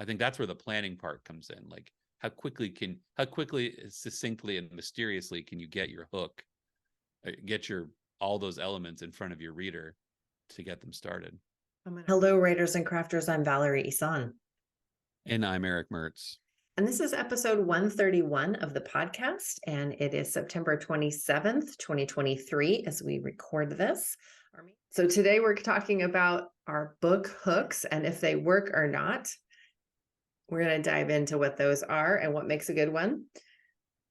I think that's where the planning part comes in. Like how quickly, succinctly and mysteriously can you get your hook, get all those elements in front of your reader to get them started. Hello, writers and crafters. I'm Valerie Isan. And I'm Erick Mertz. And this is episode 131 of the podcast. And it is September 27th, 2023, as we record this. So today we're talking about our book hooks and if they work or not. We're going to dive into what those are and what makes a good one.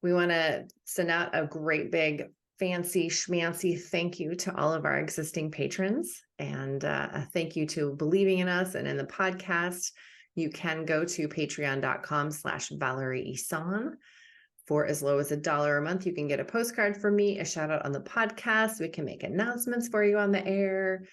We want to send out a great big fancy schmancy thank you to all of our existing patrons, and a thank you to believing in us and in the podcast. You can go to patreon.com/Valerie Isan. For as low as $1 a month, you can get a postcard from me, a shout out on the podcast. We can make announcements for you on the air.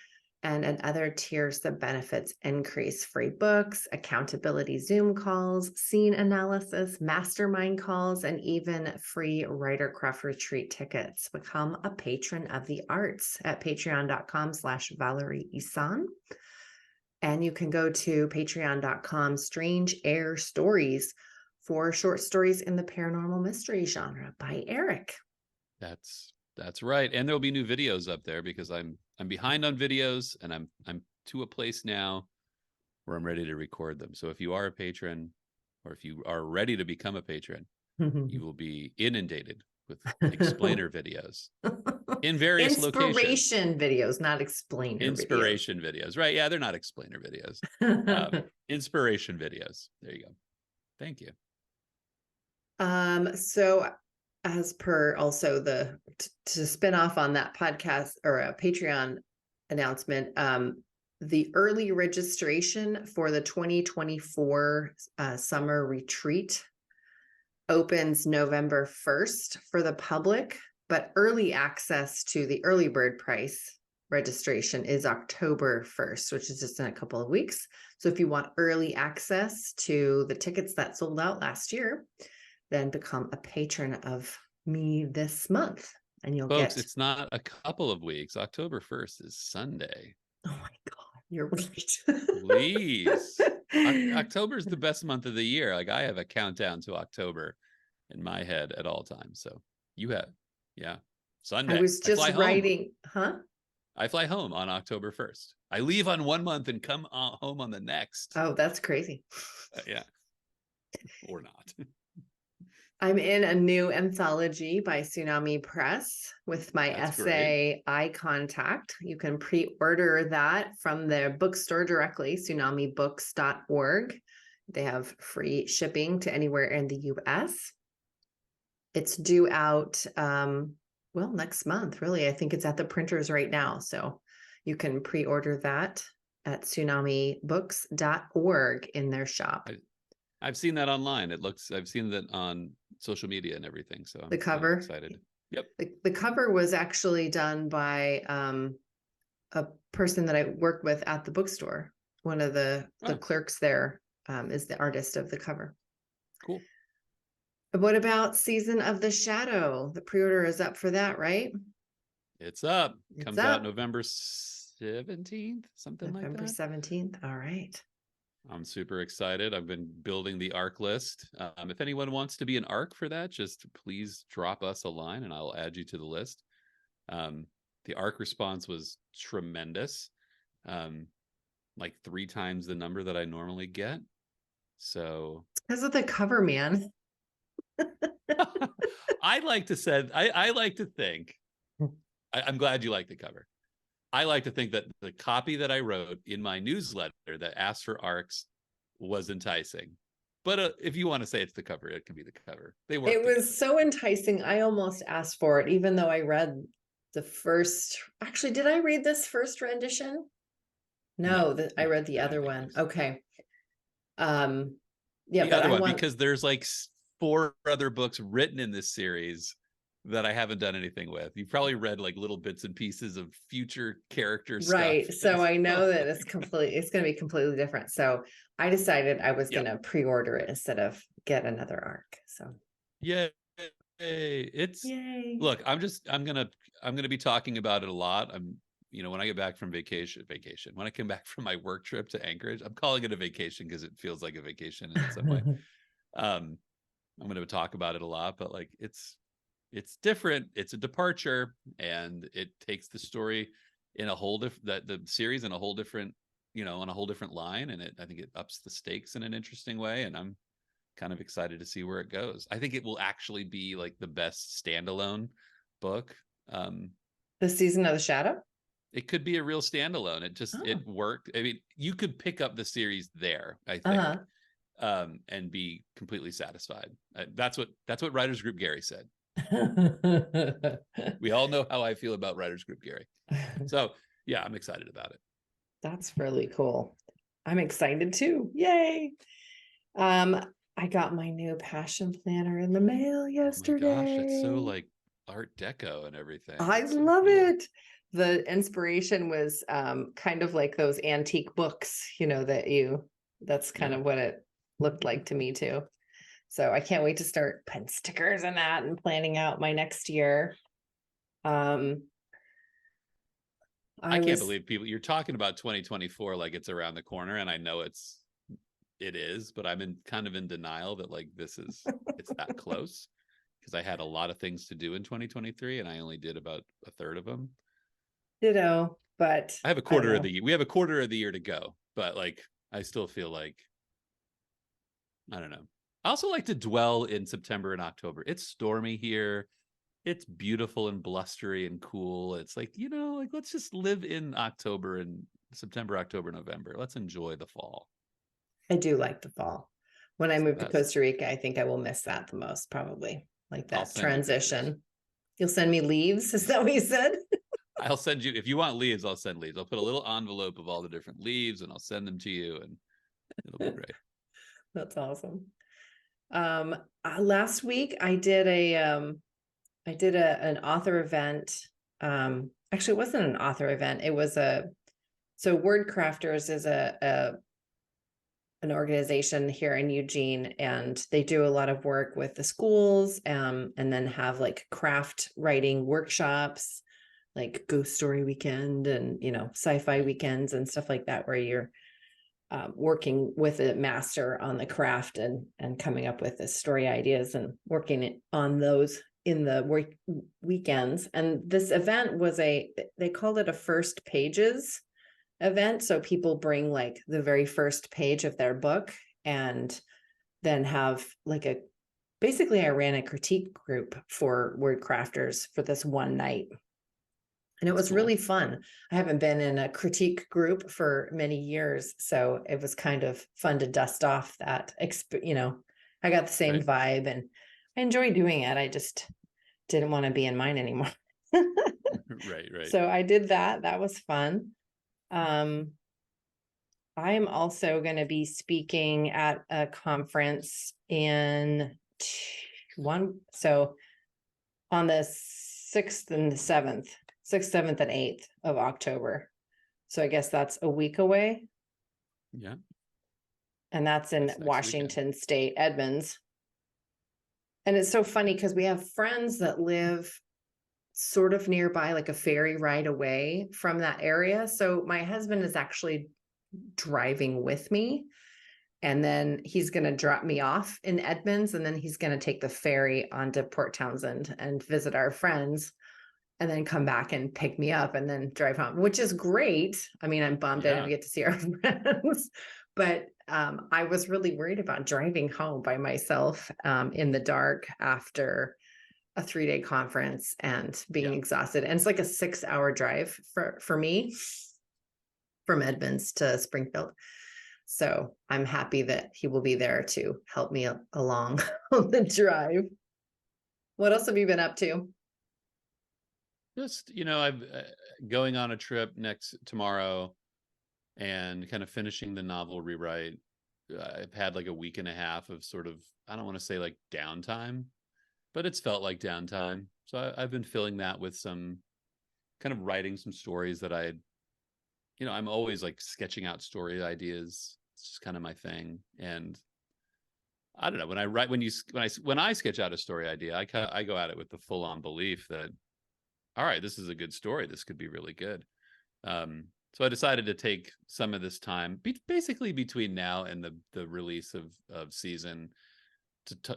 And at other tiers, the benefits increase: free books, accountability Zoom calls, scene analysis, mastermind calls, and even free Writer Craft Retreat tickets. Become a patron of the arts at patreon.com/Valerie Isan. And you can go to patreon.com/Strange Air Stories for short stories in the paranormal mystery genre by Erick. That's right. And there'll be new videos up there because I'm behind on videos, and I'm to a place now where I'm ready to record them. So if you are a patron, or if you are ready to become a patron, you will be inundated with explainer videos in various locations. Inspiration videos, not explainer Inspiration videos. Right. Yeah, they're not explainer videos. Inspiration videos. There you go. Thank you. So as per also to spin off on that podcast or a Patreon announcement, the early registration for the 2024 summer retreat opens November 1st for the public, but early access to the early bird price registration is October 1st, which is just in a couple of weeks. So if you want early access to the tickets that sold out last year, then become a patron of me this month, and you'll Folks, it's not a couple of weeks. October 1st is Sunday. Oh my God, you're right. Please. October is the best month of the year. Like I have a countdown to October in my head at all times. So you have, yeah, Sunday. I was just writing, I fly home on October 1st. I leave on one month and come home on the next. Oh, that's crazy. Yeah. Or not. I'm in a new anthology by Tsunami Press with my essay, Eye Contact. You can pre-order that from their bookstore directly, tsunamibooks.org. They have free shipping to anywhere in the US. It's due out, next month, really. I think it's at the printers right now. So you can pre-order that at tsunamibooks.org in their shop. I've seen that online. I've seen that on social media and everything. So the cover, I'm excited. Yep. The cover was actually done by a person that I work with at the bookstore. One of the clerks there is the artist of the cover. Cool. What about Season of the Shadow? The pre-order is up for that, right? It's up. Comes out November 17th, something like that. November 17th. All right. I'm super excited. I've been building the ARC list. If anyone wants to be an ARC for that, just please drop us a line and I'll add you to the list. The ARC response was tremendous. Like 3 times the number that I normally get. So because of the cover, man. I like to think, I'm glad you like the cover. I like to think that the copy that I wrote in my newsletter that asked for ARCs was enticing. But if you want to say it's the cover, it can be the cover. It was so enticing. I almost asked for it, even though I read the first. Actually, did I read this first rendition? No, I read the other one. Okay. Yeah, the other one, because there's like 4 other books written in this series that I haven't done anything with. You've probably read like little bits and pieces of future character stuff. Right. So I know that it's going to be completely different. So I decided I was going to pre-order it instead of get another ARC. So yay. Look, I'm going to be talking about it a lot. when I get back from vacation, when I come back from my work trip to Anchorage, I'm calling it a vacation because it feels like a vacation in some way. I'm going to talk about it a lot, but like it's different. It's a departure, and it takes the story in a whole different, the series in a whole different, on a whole different line. And I think it ups the stakes in an interesting way. And I'm kind of excited to see where it goes. I think it will actually be like the best standalone book. The Season of the Shadow? It could be a real standalone. It worked. I mean, you could pick up the series there, I think, and be completely satisfied. That's what Writers Group Gary said. We all know how I feel about Writers Group Gary. So yeah, I'm excited about it. That's really cool. I'm excited too. Yay. I got my new passion planner in the mail yesterday. Oh my gosh, it's so like Art Deco and everything. I love it. The inspiration was kind of like those antique books, that's kind of what it looked like to me too. So I can't wait to start putting stickers in that and planning out my next year. I can't believe you're talking about 2024 like it's around the corner, and I know it is, but I'm kind of in denial that like it's that close, because I had a lot of things to do in 2023 and I only did about a third of them. Ditto, but I have a quarter of the year. We have a quarter of the year to go, but like I still feel like, I don't know. I also like to dwell in September and October. It's stormy here. It's beautiful and blustery and cool. It's like, like let's just live in October and September, October, November. Let's enjoy the fall. I do like the fall. When I move to Costa Rica, I think I will miss that the most, probably. Like that transition. You'll send me leaves? Is that what you said? I'll send you, if you want leaves, I'll send leaves. I'll put a little envelope of all the different leaves and I'll send them to you, and it'll be great. That's awesome. Last week I did an author event. Actually, it wasn't an author event. It was so Word Crafters is an organization here in Eugene, and they do a lot of work with the schools, and then have like craft writing workshops, like Ghost Story Weekend and, sci-fi weekends and stuff like that, where you're working with a master on the craft and coming up with the story ideas and working on those in the weekends. And this event was they called it a first pages event. So people bring like the very first page of their book, and then have like basically I ran a critique group for Word Crafters for this one night. And it was really fun. I haven't been in a critique group for many years, so it was kind of fun to dust off that, I got the same vibe, and I enjoy doing it. I just didn't want to be in mine anymore. Right. So I did that. That was fun. I am also going to be speaking at a conference on the 6th and the 7th. 6th, 7th, and 8th of October. So I guess that's a week away. Yeah. And that's in Washington State, Edmonds. And it's so funny because we have friends that live sort of nearby, like a ferry ride away from that area. So my husband is actually driving with me, and then he's going to drop me off in Edmonds, and then he's going to take the ferry onto Port Townsend and visit our friends, and then come back and pick me up and then drive home, which is great. I mean, I'm bummed I didn't get to see our friends, but I was really worried about driving home by myself in the dark after a 3-day conference and being exhausted. And it's like a 6-hour drive for me from Edmonds to Springfield. So I'm happy that he will be there to help me along on the drive. What else have you been up to? Just, I'm going on a trip tomorrow and kind of finishing the novel rewrite. I've had like a week and a half of sort of, I don't want to say like downtime, but it's felt like downtime. So I've been filling that with some kind of writing some stories that I'm always like sketching out story ideas. It's just kind of my thing. And I don't know, when I sketch out a story idea, I go at it with the full on belief that, all right, this is a good story. This could be really good. So I decided to take some of this time, basically between now and the release of season,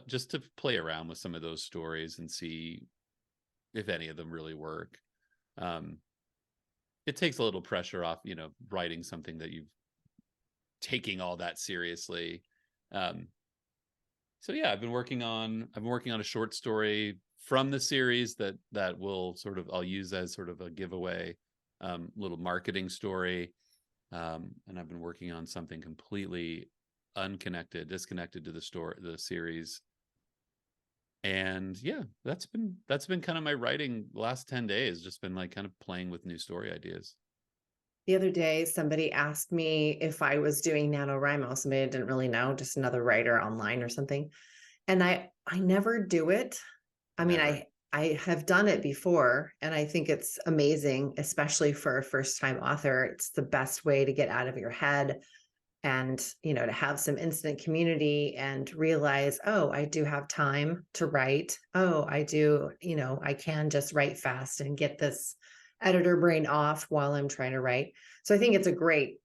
just to play around with some of those stories and see if any of them really work. It takes a little pressure off, writing something that you've taking all that seriously. So yeah, I've been working on a short story from the series that will I'll use as sort of a giveaway, little marketing story. And I've been working on something completely disconnected to the series. And yeah, that's been kind of my writing the last 10 days, just been like kind of playing with new story ideas. The other day, somebody asked me if I was doing NaNoWriMo. Somebody I didn't really know, just another writer online or something. And I never do it. I mean, I have done it before, and I think it's amazing, especially for a first-time author. It's the best way to get out of your head and, to have some instant community and realize, oh, I do have time to write. Oh, I do, I can just write fast and get this editor brain off while I'm trying to write. So I think it's a great,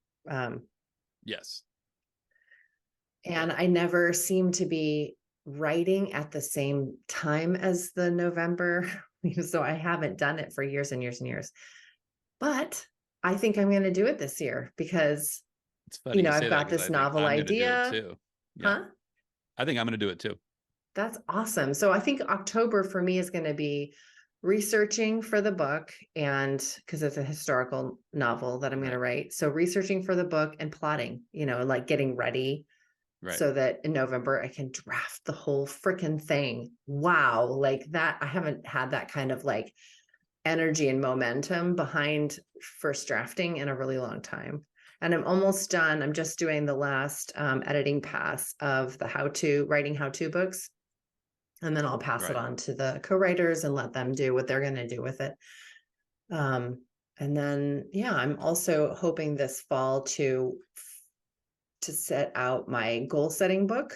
yes. And I never seem to be writing at the same time as the November. So I haven't done it for years and years and years. But I think I'm going to do it this year because, it's funny I've got this novel idea. I'm too. Yeah. Huh? I think I'm going to do it too. That's awesome. So I think October for me is going to be researching for the book, and because it's a historical novel that I'm going to write. So researching for the book and plotting, like getting ready. Right. So that in November I can draft the whole freaking thing. Wow. Like that. I haven't had that kind of like energy and momentum behind first drafting in a really long time. And I'm almost done. I'm just doing the last editing pass of the writing how-to books. And then I'll pass it on to the co-writers and let them do what they're going to do with it. And then, yeah, I'm also hoping this fall to set out my goal setting book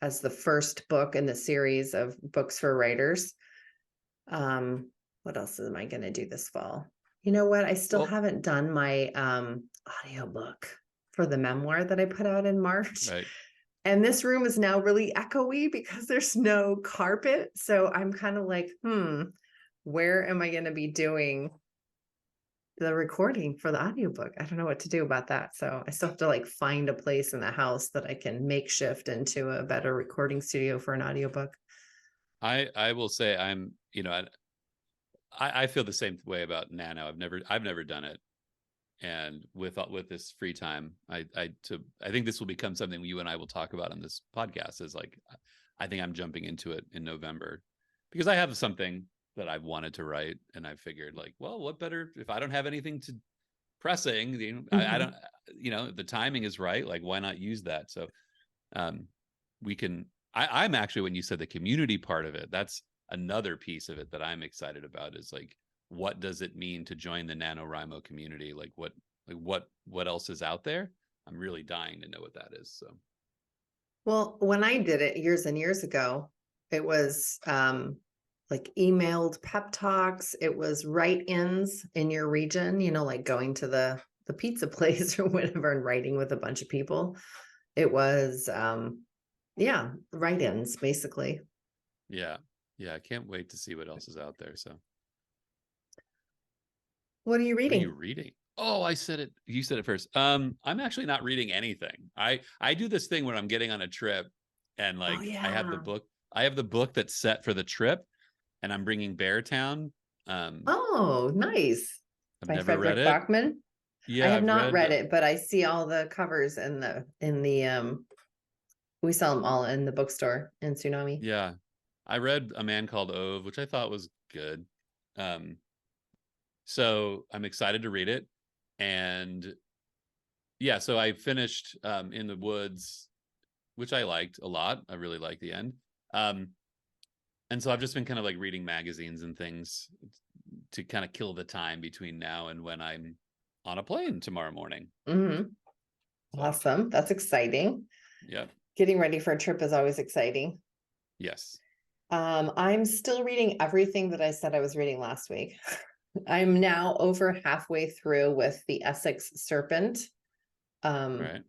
as the first book in the series of books for writers. What else am I going to do this fall? You know what? I still haven't done my audiobook for the memoir that I put out in March. Right. And this room is now really echoey because there's no carpet. So I'm kind of like, where am I going to be doing the recording for the audiobook? I don't know what to do about that. So I still have to like find a place in the house that I can makeshift into a better recording studio for an audiobook. I will say I feel the same way about Nano. I've never done it. And with this free time, I think this will become something you and I will talk about on this podcast. Is like, I think I'm jumping into it in November because I have something that I've wanted to write, and I figured like, well, what better if I don't have anything to pressing? I don't, the timing is right. Like, why not use that? So, we can. I'm actually, when you said the community part of it, that's another piece of it that I'm excited about. Is like, what does it mean to join the NaNoWriMo community? Like what else is out there? I'm really dying to know what that is. So, well, when I did it years and years ago, it was like emailed pep talks. It was write-ins in your region, like going to the pizza place or whatever and writing with a bunch of people. It was, write-ins basically. Yeah. I can't wait to see what else is out there. So, what are you reading? What are you reading? Oh, I said it. You said it first. I'm actually not reading anything. I do this thing when I'm getting on a trip, and like I have the book that's set for the trip, and I'm bringing Beartown. Oh, nice. I've never read it. Bachman. Yeah, I have not read it, but I see all the covers in the we sell them all in the bookstore in Tsunami. Yeah. I read A Man Called Ove, which I thought was good. So I'm excited to read it. And yeah, so I finished In the Woods, which I liked a lot. I really liked the end. And so I've just been kind of like reading magazines and things to kind of kill the time between now and when I'm on a plane tomorrow morning. Mm-hmm. Awesome. That's exciting. Yeah. Getting ready for a trip is always exciting. Yes. I'm still reading everything that I said I was reading last week. I'm now over halfway through with the Essex Serpent. Right.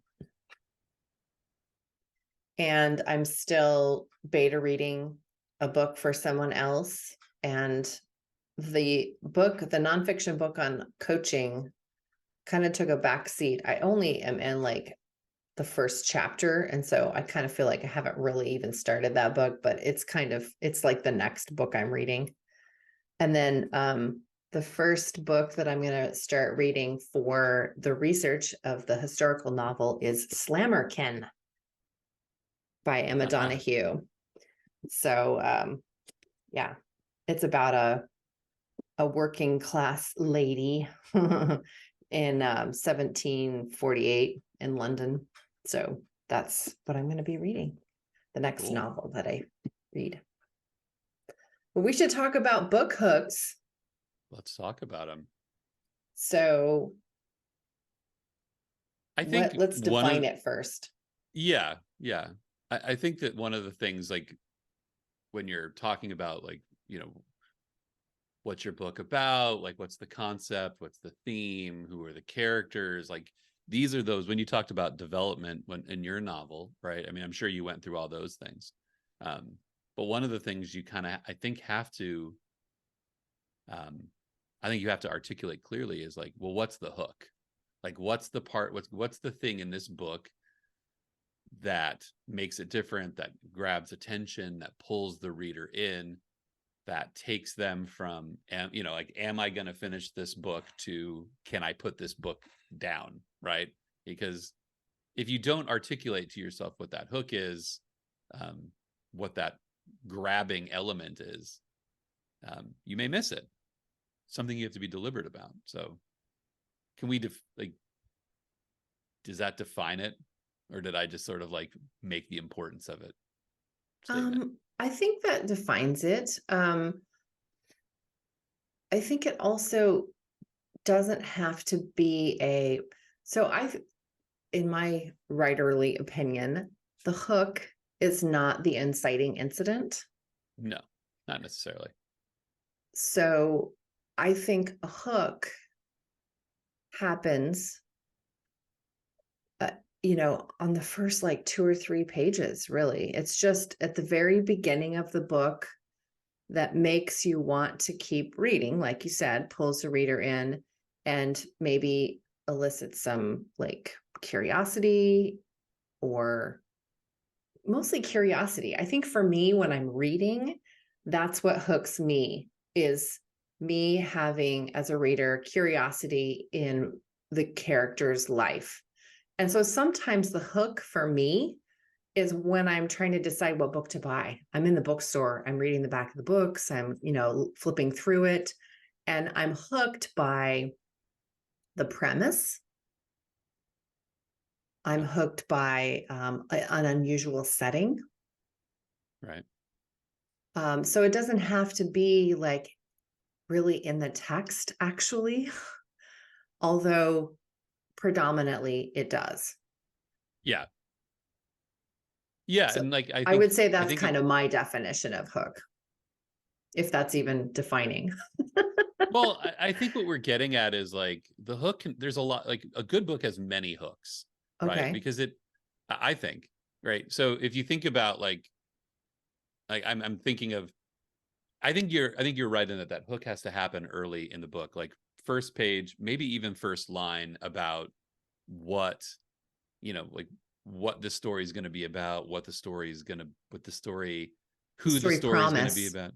And I'm still beta reading a book for someone else. And the nonfiction book on coaching kind of took a back seat. I only am in like the first chapter. And so I kind of feel like I haven't really even started that book, but it's like the next book I'm reading. And then the first book that I'm going to start reading for the research of the historical novel is Slammerkin by Emma Donoghue. So yeah, it's about a working class lady in 1748 in London. So that's what I'm going to be reading, the next novel that I read. But we should talk about book hooks. Let's talk about them. So I think let's define it first. Yeah. I think that one of the things, like when you're talking about, like, what's your book about? Like, what's the concept? What's the theme? Who are the characters? Like, these are those, when you talked about development in your novel, right? I mean, I'm sure you went through all those things. But one of the things you kind of, I think you have to articulate clearly is like, well, what's the hook? Like, what's the part, what's the thing in this book that makes it different, that grabs attention, that pulls the reader in, that takes them from, like, am I going to finish this book to, can I put this book down? Right. Because if you don't articulate to yourself what that hook is, what that grabbing element is, you may miss it. Something you have to be deliberate about. So can we does that define it? Or did I just sort of like make the importance of it statement? I think that defines it. I think it also doesn't have to be in my writerly opinion, the hook is not the inciting incident. No, not necessarily. So I think a hook happens on the first like 2 or 3 pages, really. It's just at the very beginning of the book that makes you want to keep reading, like you said, pulls the reader in and maybe elicits some like curiosity, or mostly curiosity. I think for me, when I'm reading, that's what hooks me, is me having, as a reader, curiosity in the character's life. And so sometimes the hook for me is when I'm trying to decide what book to buy. I'm in the bookstore, I'm reading the back of the books, I'm, flipping through it, and I'm hooked by the premise. I'm hooked by an unusual setting. Right. So it doesn't have to be like really in the text, actually, although predominantly it does. Yeah. Yeah. So And like, I would say that's kind of my definition of hook, if that's even defining. Well, I think what we're getting at is like the hook. There's a lot, like a good book has many hooks, right? Okay. Because I think, right. So if you think about like I'm thinking of, I think you're right in that hook has to happen early in the book, like first page, maybe even first line, about what, like what the story is going to be about, who the story is going to be about.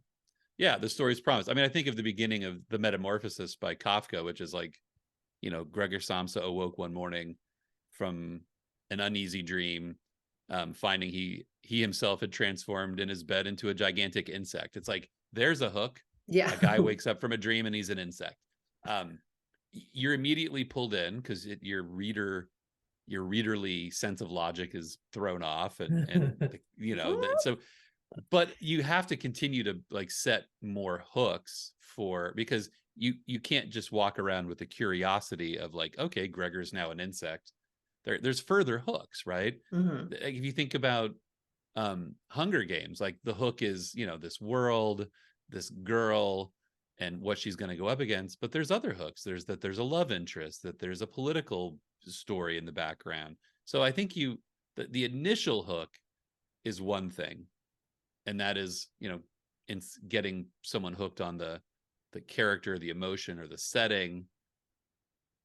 Yeah, the story's promise. I mean, I think of the beginning of The Metamorphosis by Kafka, which is like, Gregor Samsa awoke one morning from an uneasy dream, finding he himself had transformed in his bed into a gigantic insect. It's like, there's a hook. Yeah. A guy wakes up from a dream and he's an insect. You're immediately pulled in because your readerly sense of logic is thrown off, and so, but you have to continue to like set more hooks because you can't just walk around with the curiosity of like, okay, Gregor's now an insect. There's further hooks, right? Mm-hmm. If you think about Hunger Games, like the hook is, this world, this girl, and what she's going to go up against. But there's other hooks. There's a love interest, that there's a political story in the background. So I think the initial hook is one thing, and that is, in getting someone hooked on the character, the emotion, or the setting,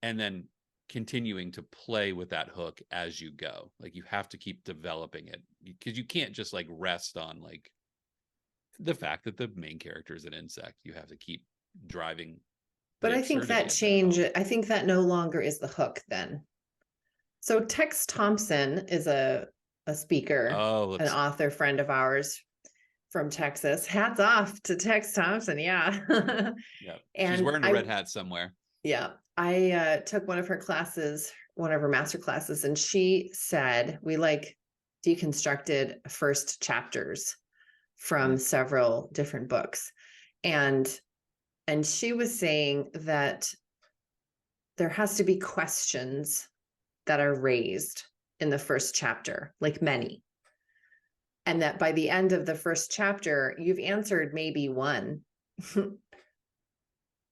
and then continuing to play with that hook as you go. Like, you have to keep developing it, because you can't just like rest on like the fact that the main character is an insect. You have to keep driving. But I think that I think that no longer is the hook then. So Tex Thompson is a speaker, an author friend of ours from Texas. Hats off to Tex Thompson. Yeah. Yeah. And she's wearing a red hat somewhere. Yeah. I took one of her classes, one of her master classes, and she said we like deconstructed first chapters from several different books. And she was saying that there has to be questions that are raised in the first chapter, like many. And that by the end of the first chapter, you've answered maybe one.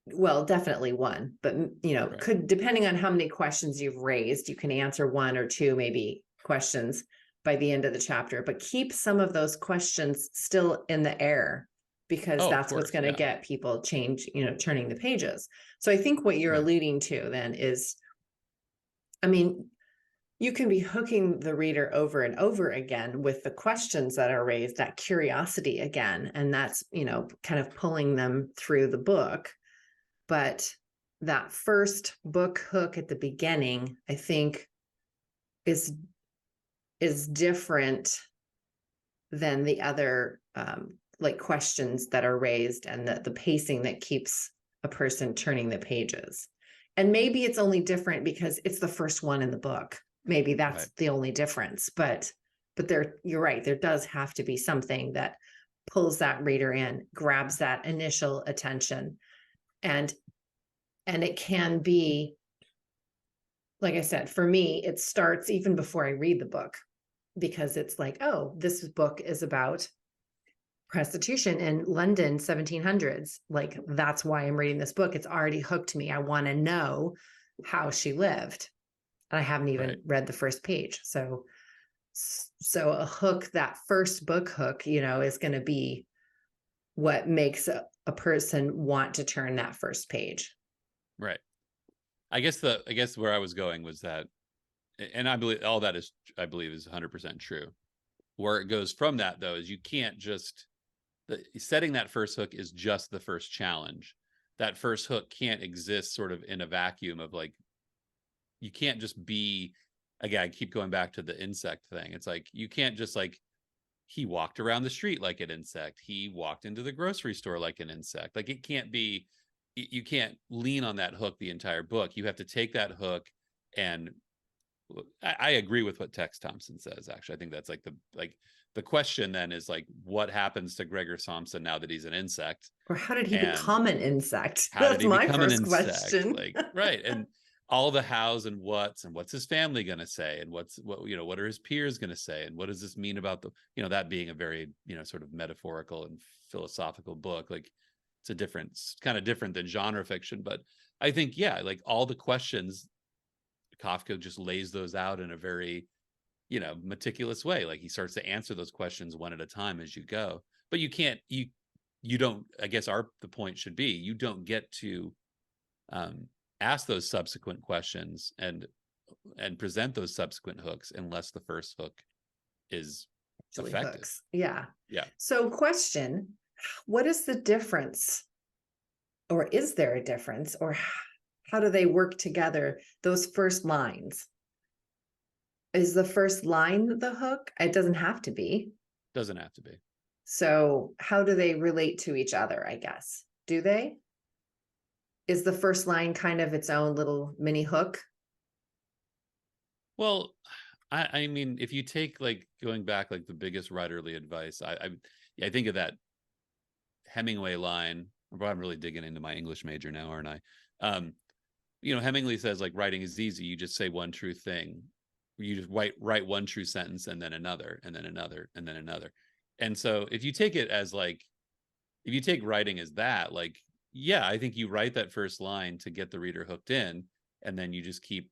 Well, definitely one, but right. Could, depending on how many questions you've raised, you can answer one or two, maybe questions by the end of the chapter, but keep some of those questions still in the air, because that's what's going to get people turning the pages. So I think what you're alluding to then is, I mean, you can be hooking the reader over and over again with the questions that are raised, that curiosity again, and that's, kind of pulling them through the book. But that first book hook at the beginning, I think, is different than the other like questions that are raised, and the pacing that keeps a person turning the pages. And maybe it's only different because it's the first one in the book. Maybe that's the only difference. But you're right. There does have to be something that pulls that reader in, grabs that initial attention. And it can be, like I said, for me, it starts even before I read the book, because it's like, oh, this book is about prostitution in London, 1700s. Like, that's why I'm reading this book. It's already hooked me. I want to know how she lived. And I haven't even read the first page. So a hook, that first book hook, is going to be what makes a person want to turn that first page. Right. I guess where I was going was that, and I believe all that is 100% true. Where it goes from that, though, is you can't just, setting that first hook is just the first challenge. That first hook can't exist sort of in a vacuum of like, you can't just be, again, I keep going back to the insect thing. It's like, you can't just like, he walked around the street like an insect. He walked into the grocery store like an insect. Like, it can't be, you can't lean on that hook the entire book. You have to take that hook, and I agree with what Tex Thompson says. Actually, I think that's like the question then is like, what happens to Gregor Samsa now that he's an insect? Or how did he become an insect? That's my first question. Like, right. And all the hows and what's his family going to say, and what are his peers going to say, and what does this mean about that being a very, sort of metaphorical and philosophical book. Like, it's kind of different than genre fiction, but I think, like, all the questions, Kafka just lays those out in a very, meticulous way. Like, he starts to answer those questions one at a time as you go, but you don't, I guess the point should be, you don't get to ask those subsequent questions and present those subsequent hooks unless the first hook is effective. Hooks. Yeah. So question, what is the difference, or is there a difference, or how do they work together? Those first lines. Is the first line the hook? It doesn't have to be. Doesn't have to be. So how do they relate to each other, I guess? Do they? Is the first line kind of its own little mini hook? Well, I mean, if you take, like, going back, like, the biggest writerly advice, I think of that Hemingway line. I'm really digging into my English major now, aren't I? Hemingway says, like, writing is easy. You just say one true thing. You just write one true sentence, and then another, and then another, and then another. And so if you take it as like, if you take writing as that, like, yeah, I think you write that first line to get the reader hooked in, and then you just keep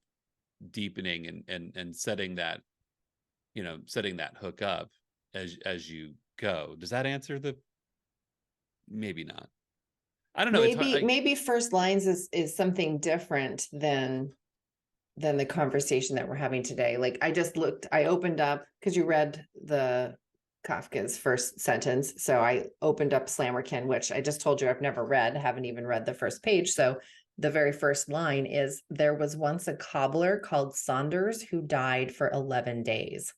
deepening and setting that, setting that hook up as you go. Does that answer the? Maybe not. I don't know. It's hard. Maybe first lines is something different than the conversation that we're having today. Like I opened up because you read the Kafka's first sentence. So I opened up Slammerkin, which I just told you I've never read, haven't even read the first page. So the very first line is, there was once a cobbler called Saunders who died for 11 days.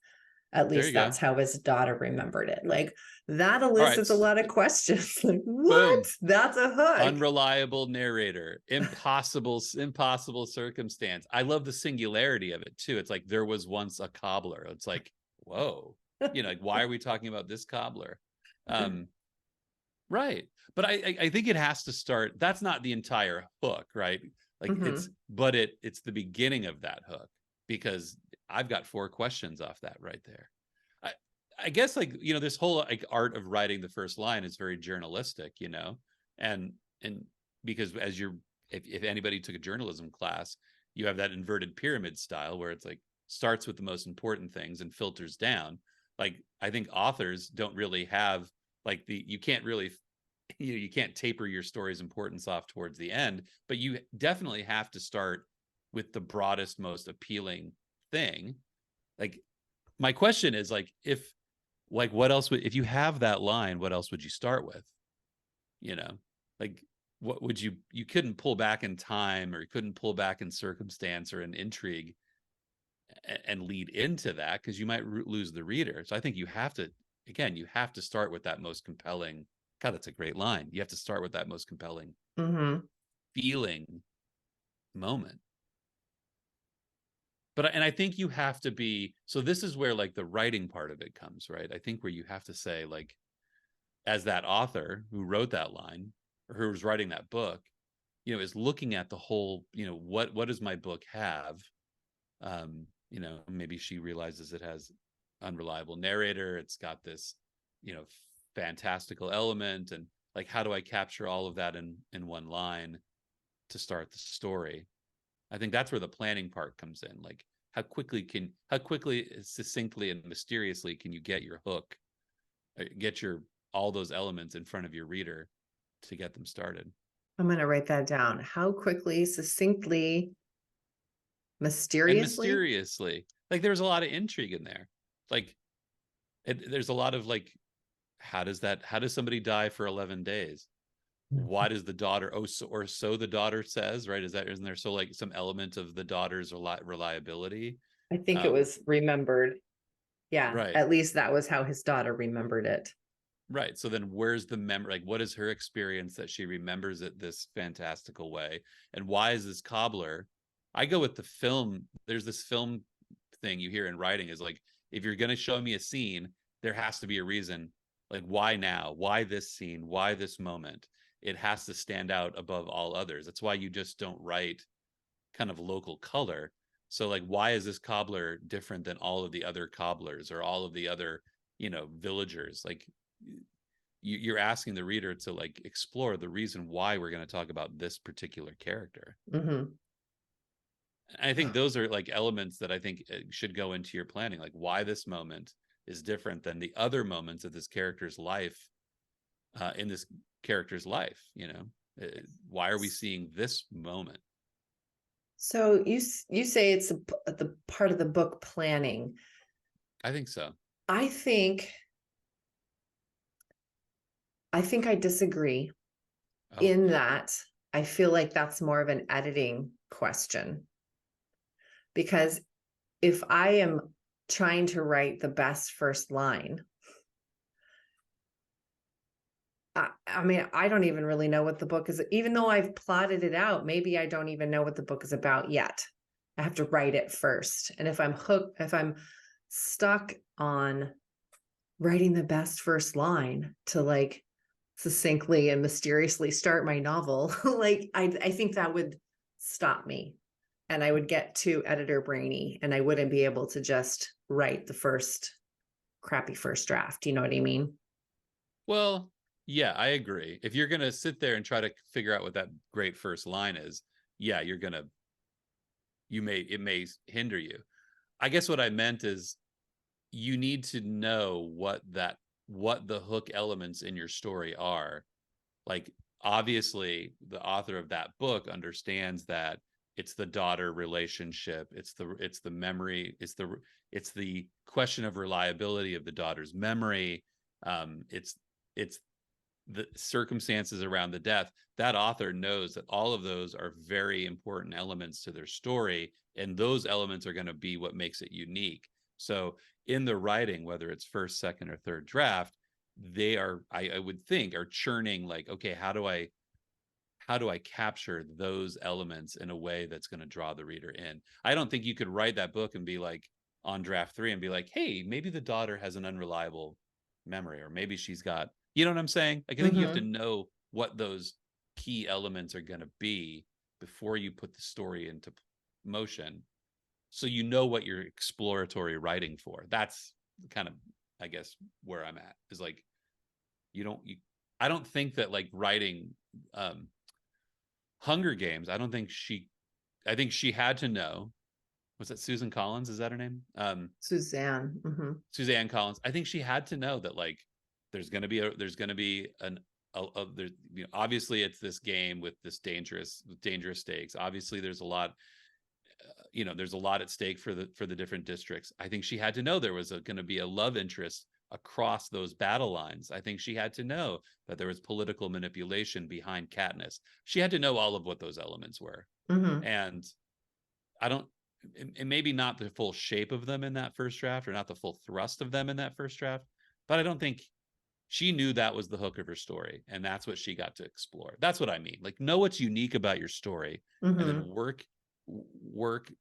At least that's how his daughter remembered it. Like that elicits a lot of questions. Like, what? Boom. That's a hook. Unreliable narrator, impossible circumstance. I love the singularity of it too. It's like, there was once a cobbler. It's like, whoa, like, why are we talking about this cobbler? Right. But I think it has to start. That's not the entire hook, right? Like it's the beginning of that hook, because I've got 4 questions off that right there. I guess, like, this whole like art of writing the first line is very journalistic, and because if anybody took a journalism class, you have that inverted pyramid style where it's like starts with the most important things and filters down. Like, I think authors don't really have like you can't really, you can't taper your story's importance off towards the end, but you definitely have to start with the broadest, most appealing thing. Like, my question is, like, what else if you have that line, what else would you start with? Like, what would you couldn't pull back in time, or you couldn't pull back in circumstance or in intrigue and lead into that, because you might lose the reader. So I think you have to start with that most compelling. God, that's a great line. You have to start with that most compelling feeling moment. And I think you have to be, so this is where like the writing part of it comes, right? I think where you have to say, like, as that author who wrote that line, or who was writing that book, is looking at the whole, what does my book have? Maybe she realizes it has unreliable narrator. It's got this, fantastical element, and like, how do I capture all of that in one line to start the story? I think that's where the planning part comes in. Like, how quickly, succinctly, and mysteriously can you get your hook, get all those elements in front of your reader to get them started? I'm going to write that down. How quickly, succinctly, mysteriously. Like, there's a lot of intrigue in there. Like, there's a lot of like, how does somebody die for 11 days? Why does the daughter, so the daughter says, right? Isn't there so like some element of the daughter's reliability? I think it was remembered. Yeah. Right. At least that was how his daughter remembered it. Right. So then where's the memory? Like, what is her experience that she remembers it this fantastical way? And why is this cobbler? I go with the film. There's this film thing you hear in writing is like, if you're going to show me a scene, there has to be a reason. Like, why now? Why this scene? Why this moment? It has to stand out above all others. That's why you just don't write kind of local color. So like, why is this cobbler different than all of the other cobblers or all of the other, villagers? Like, you're asking the reader to like explore the reason why we're going to talk about this particular character. I think those are like elements that I think should go into your planning. Like, why this moment is different than the other moments of this character's life, in this character's life. Why are we seeing this moment? So you say it's the part of the book planning. I think so. I think I disagree in that I feel like that's more of an editing question. Because if I am trying to write the best first line, I mean, I don't even really know what the book is. Even though I've plotted it out, maybe I don't even know what the book is about yet. I have to write it first. And if I'm stuck on writing the best first line to like succinctly and mysteriously start my novel, like I think that would stop me, and I would get too editor brainy, and I wouldn't be able to just write the crappy first draft. You know what I mean? Well, Yeah, I agree. If you're going to sit there and try to figure out what that great first line is, yeah, it may hinder you. I guess what I meant is you need to know what the hook elements in your story are. Like, obviously the author of that book understands that it's the daughter relationship, it's the memory, it's the question of reliability of the daughter's memory, it's the circumstances around the death. That author knows that all of those are very important elements to their story, and those elements are going to be what makes it unique. So in the writing, whether it's first, second, or third draft, they are, I would think, are churning like, okay, how do I capture those elements in a way that's going to draw the reader in? I don't think you could write that book and be like on draft 3 and be like, hey, maybe the daughter has an unreliable memory, or maybe she's got, you know what I'm saying? Like, I think you have to know what those key elements are going to be before you put the story into motion, so you know what you're exploratory writing for. That's kind of, I guess, where I'm at, is like, I don't think that like writing Hunger Games, I think she had to know, was that Susan Collins, is that her name? Suzanne. Suzanne Collins. I think she had to know that like there's going to be there's, you know, obviously it's this game with this dangerous stakes. Obviously there's a lot, you know, there's a lot at stake for the different districts. I think she had to know there was going to be a love interest across those battle lines. I think she had to know that there was political manipulation behind Katniss. She had to know all of what those elements were. And I don't, and maybe not the full shape of them in that first draft, or not the full thrust of them in that first draft, but I don't think she knew that was the hook of her story, and that's what she got to explore. That's what I mean. Like, know what's unique about your story, and then work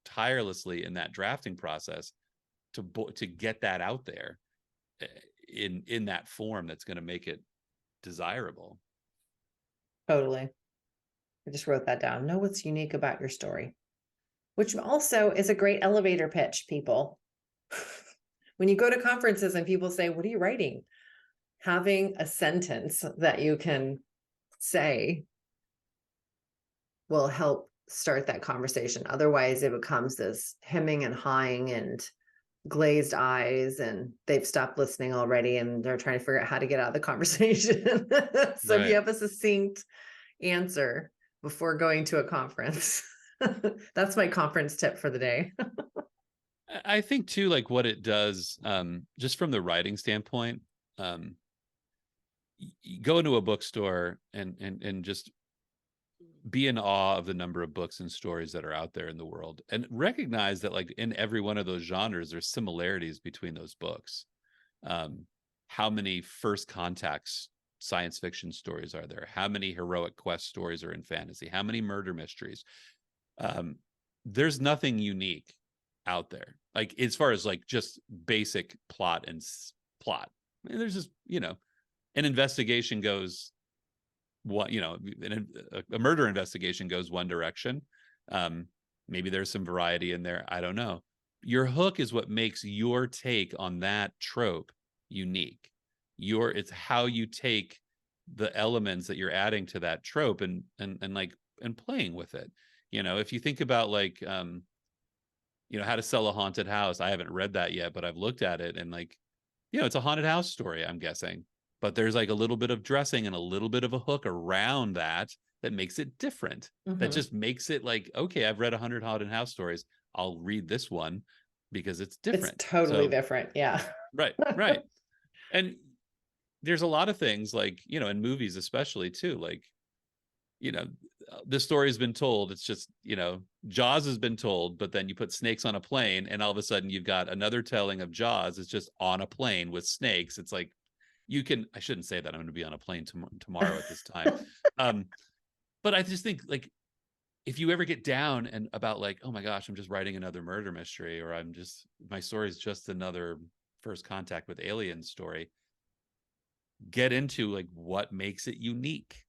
tirelessly in that drafting process to get that out there in that form that's going to make it desirable. Totally. I just wrote that down. Know what's unique about your story, which also is a great elevator pitch, people. When you go to conferences and people say, what are you writing? Having a sentence that you can say will help start that conversation. Otherwise, it becomes this hemming and hawing and glazed eyes, and they've stopped listening already, and they're trying to figure out how to get out of the conversation. So if you have a succinct answer before going to a conference, that's my conference tip for the day. I think too, like what it does, just from the writing standpoint, you go into a bookstore and just be in awe of the number of books and stories that are out there in the world, and recognize that like in every one of those genres there's similarities between those books. How many first contacts science fiction stories are there? How many heroic quest stories are in fantasy? How many murder mysteries? There's nothing unique out there, like as far as like just basic plot. I mean, there's just, you know, an investigation goes what, you know, a murder investigation goes one direction. Maybe there's some variety in there, I don't know. Your hook is what makes your take on that trope unique. It's how you take the elements that you're adding to that trope and playing with it. You know, if you think about like you know, How to Sell a Haunted House, I haven't read that yet, but I've looked at it, and like, you know, it's a haunted house story, I'm guessing, but there's like a little bit of dressing and a little bit of a hook around that makes it different. That just makes it like, okay, I've read 100 haunted house stories, I'll read this one because it's different. It's totally different. Yeah. Right. And there's a lot of things like, you know, in movies especially too, like, you know, the story's been told. It's just, you know, Jaws has been told, but then you put snakes on a plane, and all of a sudden you've got another telling of Jaws. It's just on a plane with snakes. It's like, I shouldn't say that, I'm going to be on a plane tomorrow at this time. But I just think like, if you ever get down and about like, oh my gosh, I'm just writing another murder mystery, or my story is just another first contact with aliens story, get into like what makes it unique,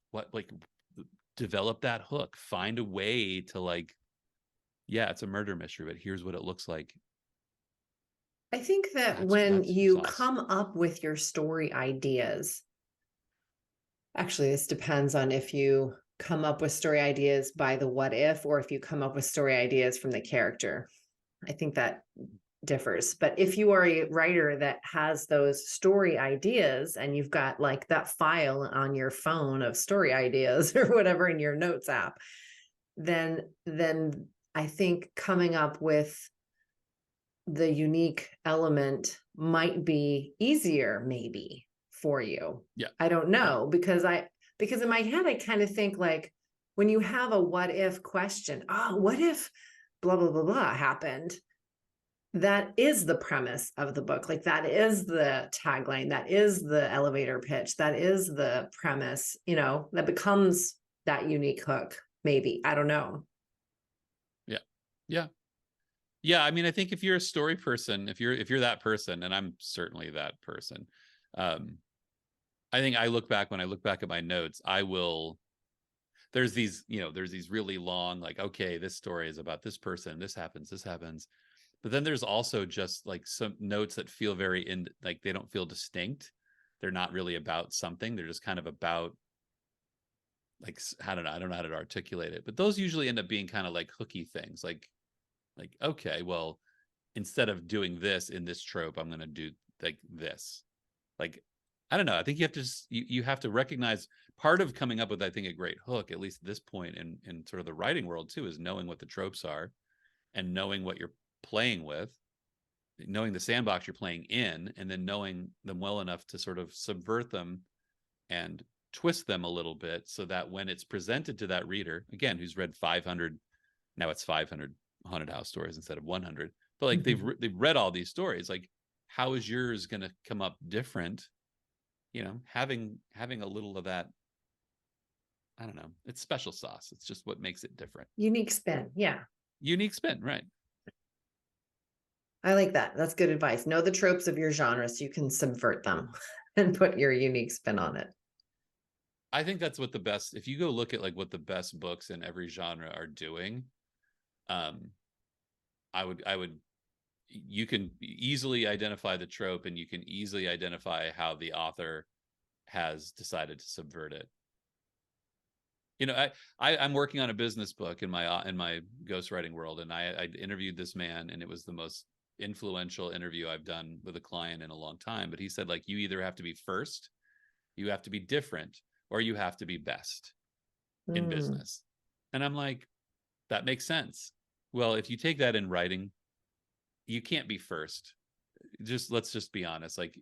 develop that hook, find a way to like, yeah, it's a murder mystery, but here's what it looks like. I think that when you come up with your story ideas, Actually, this depends on if you come up with story ideas by the what if, or if you come up with story ideas from the character. I think that differs. But if you are a writer that has those story ideas and you've got like that file on your phone of story ideas or whatever in your notes app, then I think coming up with the unique element might be easier maybe for you. Yeah. I don't know, because in my head I kind of think like, when you have a what if question, oh, what if blah blah blah blah happened, that is the premise of the book. Like that is the tagline, that is the elevator pitch, that is the premise, that becomes that unique hook. Maybe, I don't know. Yeah. Yeah. Yeah. I mean, I think if you're a story person, if you're that person, and I'm certainly that person, I think when I look back at my notes, there's these really long, like, okay, this story is about this person, this happens. But then there's also just like some notes that feel like they don't feel distinct. They're not really about something. They're just kind of about, like, I don't know how to articulate it, but those usually end up being kind of like hooky things. Like, okay, well, instead of doing this in this trope, I'm going to do like this. Like, I don't know. I think you have to you have to recognize part of coming up with, I think, a great hook, at least at this point in sort of the writing world too, is knowing what the tropes are and knowing what you're playing with, knowing the sandbox you're playing in, and then knowing them well enough to sort of subvert them and twist them a little bit, so that when it's presented to that reader, again, who's read 500, now it's 500 haunted house stories instead of 100, but like they've read all these stories, like, how is yours going to come up different? Having a little of that, I don't know, it's special sauce. It's just what makes it different. Unique spin. Yeah. Unique spin, right? I like that. That's good advice. Know the tropes of your genre so you can subvert them and put your unique spin on it. I think that's what if you go look at like what the best books in every genre are doing, I would you can easily identify the trope, and you can easily identify how the author has decided to subvert it. I'm working on a business book in my ghostwriting world, and I interviewed this man, and it was the most influential interview I've done with a client in a long time. But he said, like, you either have to be first, you have to be different, or you have to be best in business. And I'm like, that makes sense. Well, if you take that in writing, you can't be first. Let's just be honest. Like,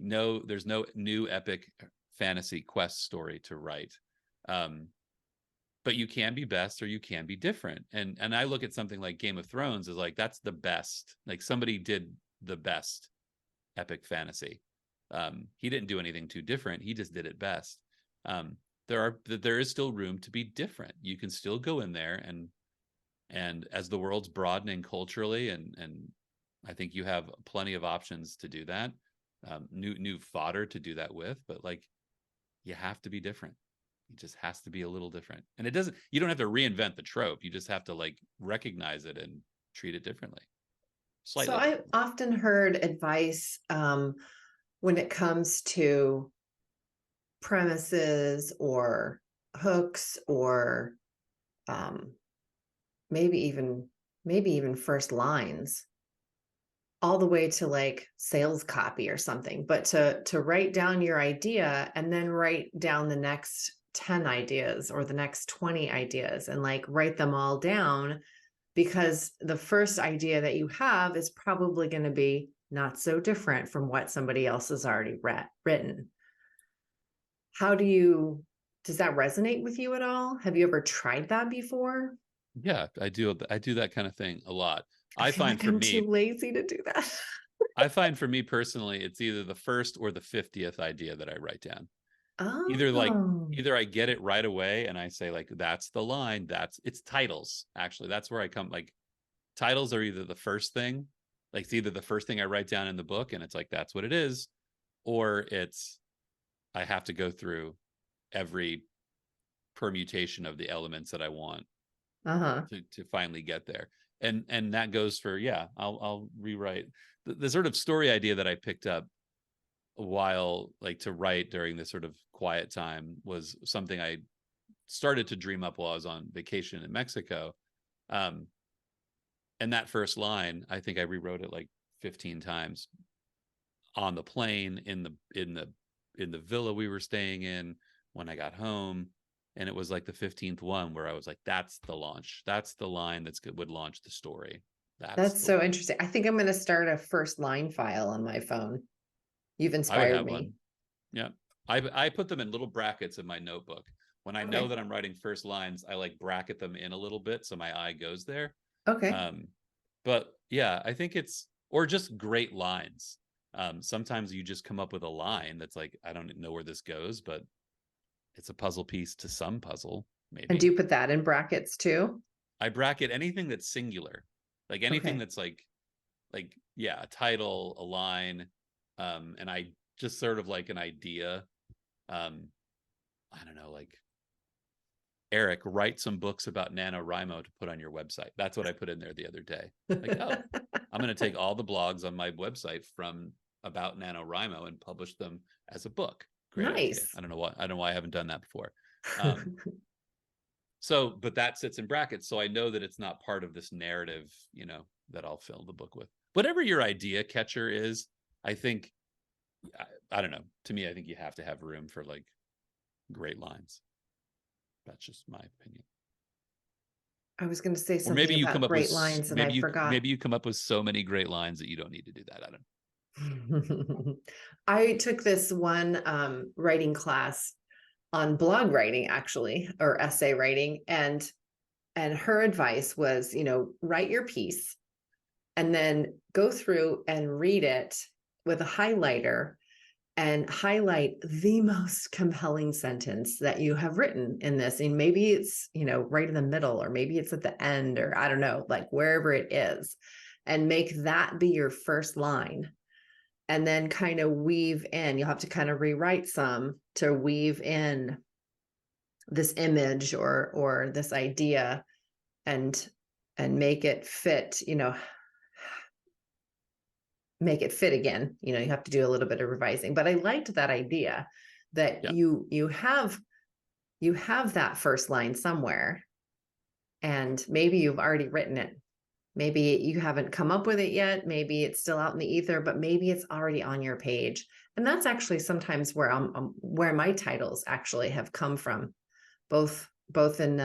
no, there's no new epic fantasy quest story to write. But you can be best, or you can be different. And I look at something like Game of Thrones as like, that's the best. Like, somebody did the best epic fantasy. He didn't do anything too different. He just did it best. There is still room to be different. You can still go in there, and as the world's broadening culturally, and I think you have plenty of options to do that, new fodder to do that with. But like, you have to be different. It just has to be a little different. And you don't have to reinvent the trope. You just have to like recognize it and treat it differently. Slightly. So I often heard advice when it comes to premises or hooks, or maybe even first lines, all the way to like sales copy or something, but to write down your idea and then write down the next 10 ideas or the next 20 ideas, and like write them all down, because the first idea that you have is probably going to be not so different from what somebody else has already written. Does that resonate with you at all? Have you ever tried that before? Yeah, I do that kind of thing a lot. I feel find like I'm too lazy to do that. I find for me personally, it's either the first or the 50th idea that I write down. Either I get it right away and I say, like, that's the line. It's titles. Actually, that's where I come. Like, titles are either the first thing, like it's either the first thing I write down in the book and it's like, that's what it is, or I have to go through every permutation of the elements that I want to finally get there. And that goes for, I'll rewrite the sort of story idea that I picked up while like to write during this sort of quiet time was something I started to dream up while I was on vacation in Mexico. And that first line, I think I rewrote it like 15 times on the plane, in the villa we were staying in, when I got home. And it was like the 15th one where I was like, that's the launch. That's the line would launch the story. That's That's the so one. interesting. I think I'm going to start a first line file on my phone. You've I would inspired have me. one. Yeah. I put them in little brackets in my notebook. When I know Okay. that I'm writing first lines, I like bracket them in a little bit so my eye goes there. Okay. Um, but yeah, I think it's, or just great lines. Sometimes you just come up with a line that's like, I don't know where this goes, but it's a puzzle piece to some puzzle, And do maybe. you put that in brackets too? I bracket anything that's singular, like anything Okay. that's yeah, a title, a line, and I just sort of like an idea. Um, I don't know, like Erick, write some books about NaNoWriMo to put on your website. That's what I put in there the other day. Like, oh, I'm going to take all the blogs on my website from about NaNoWriMo and publish them as a book. Great idea. Nice. I don't know why. I don't know why I haven't done that before. But that sits in brackets, so I know that it's not part of this narrative, that I'll fill the book with. Whatever your idea catcher is, I think, I don't know. To me, I think you have to have room for like great lines. That's just my opinion. I was going to say Or something maybe you come about up with great lines and I maybe you forgot. maybe you come up with so many great lines that you don't need to do that. I don't. I took this one writing class on blog writing, actually, or essay writing, and her advice was, write your piece and then go through and read it with a highlighter and highlight the most compelling sentence that you have written in this. And maybe it's, right in the middle, or maybe it's at the end, or I don't know, like wherever it is, and make that be your first line. And then kind of weave in, you'll have to kind of rewrite some to weave in this image or this idea and make it fit, make it fit again. You have to do a little bit of revising, but I liked that idea that Yeah. you have that first line somewhere, and maybe you've already written it. Maybe you haven't come up with it yet. Maybe it's still out in the ether, but maybe it's already on your page. And that's actually sometimes where where my titles actually have come from, both in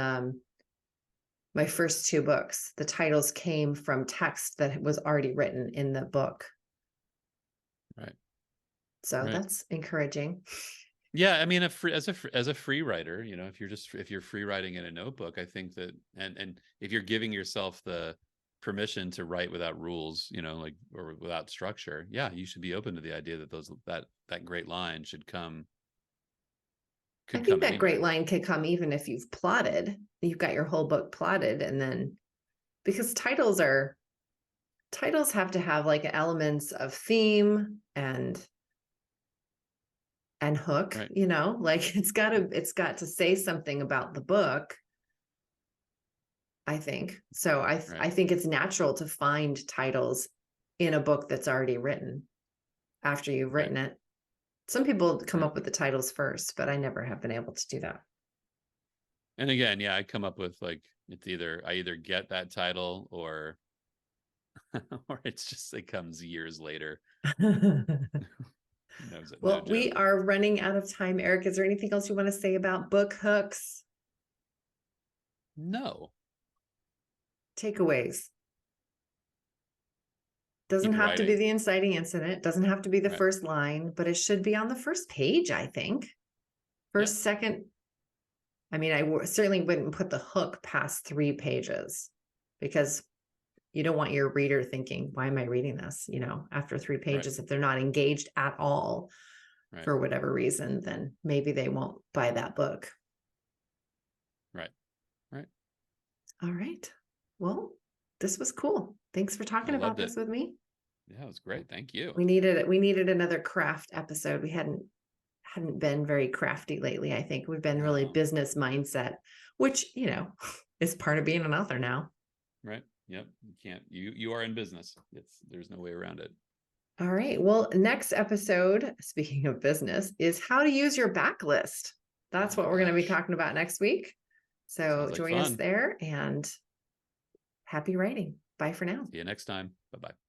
my first two books. The titles came from text that was already written in the book. Right. So Right. that's encouraging. Yeah, I mean, as a free writer, if you're free writing in a notebook, I think that, and if you're giving yourself the permission to write without rules, like, or without structure, yeah, you should be open to the idea that that great line I could think come that great anywhere. line could come even if you've you've got your whole book plotted, and then, because titles have to have like elements of theme and hook, Right. like it's got to say something about the book, I think. So I Right. think it's natural to find titles in a book that's already written after you've Right. written it. Some people come Right. up with the titles first, but I never have been able to do that. And again, yeah, I come up with like, I either get that title or it comes years later. No Well, we joke. are running out of time, Erick. Is there anything else you want to say about book hooks? No. Takeaways. Doesn't Keep have to be writing. the inciting incident. Doesn't have to be the Right. first line, but it should be on the first page, I think. Yeah. First, second. I mean, I certainly wouldn't put the hook past 3 pages, because you don't want your reader thinking, why am I reading this? After 3 Right. pages, if they're not engaged at all Right. for whatever reason, then maybe they won't buy that book. Right. Right. All right. Well, this was cool. Thanks for I talking about loved it. this with me. Yeah, it was great. Thank you. We needed another craft episode. We hadn't been very crafty lately. I think we've been really No. business mindset, which, is part of being an author now. Right. Yep. You can't, you are in business. There's no way around it. All right. Well, next episode, speaking of business, is how to use your backlist. That's Oh what my we're going to be gosh. talking about next week. So Sounds like join us fun. there, and happy writing. Bye for now. See you next time. Bye bye.